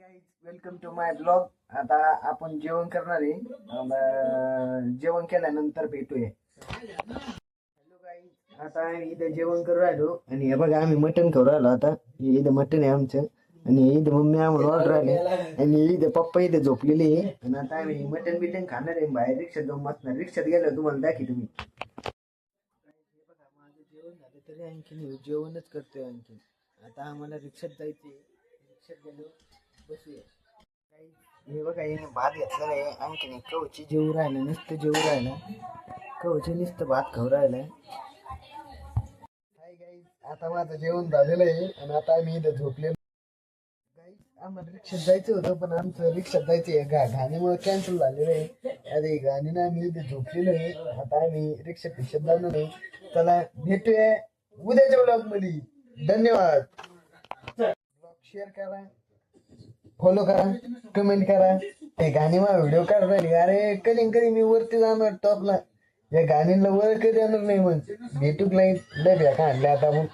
Guys, welcome to my blog. आता आपण जेवण करणार आहे. जेवण केल्यानंतर भेटूया. हॅलो गाईज, आता आम्ही इथे जेवण करू राहिलो आणि हे बघा आम्ही मटण खाऊ राहिलो. आता इथं मटण आहे आमचं आणि इथं मम्मी आम्हाला ऑर्डर राहिले आणि इथं पप्पा इथे झोपलेले आहे आणि आता आम्ही मटण बिटन खाणार आहे. बाहेर रिक्षात जाऊन बसणार. रिक्षात गेलो तुम्हाला दाखी तुम्ही. हे बघा माझं जेवण झालं तरी आणखीन जेवणच करतोय आणखीन. आता आम्हाला रिक्षात जायचे. रिक्षात गेलो बसूया. हे बघा हे भात घेतलेला आहे आणखीन कवची जेवू राहिलं नुसतं जेवू राहिलं. कवची नुसतं भात खाऊ राहिलं. हाय गाईज, आता माझं जेवण झालेलं आहे आणि आता आम्ही इथं झोपलेलो. गाईज, आम्हाला रिक्षात जायचं होतं पण आमचं रिक्षात जायचं घाणीमुळे कॅन्सल झालेलं आहे. अरे घाणीनं आम्ही इथे झोपलेलो आहे. आता आम्ही रिक्षात जाणार नाही. चला भेटूया उद्याच्या ब्लॉग मध्ये. धन्यवाद. ब्लॉग शेअर करा, फॉलो करा, कमेंट करा. ते गाणीमा व्हिडिओ काढ राहिली. अरे कधी मी वरती जाणार टॉपला. या गाणीला वर कधी येणार नाही. मग भेटूक नाही लय भ्या का आणल्या आता मग.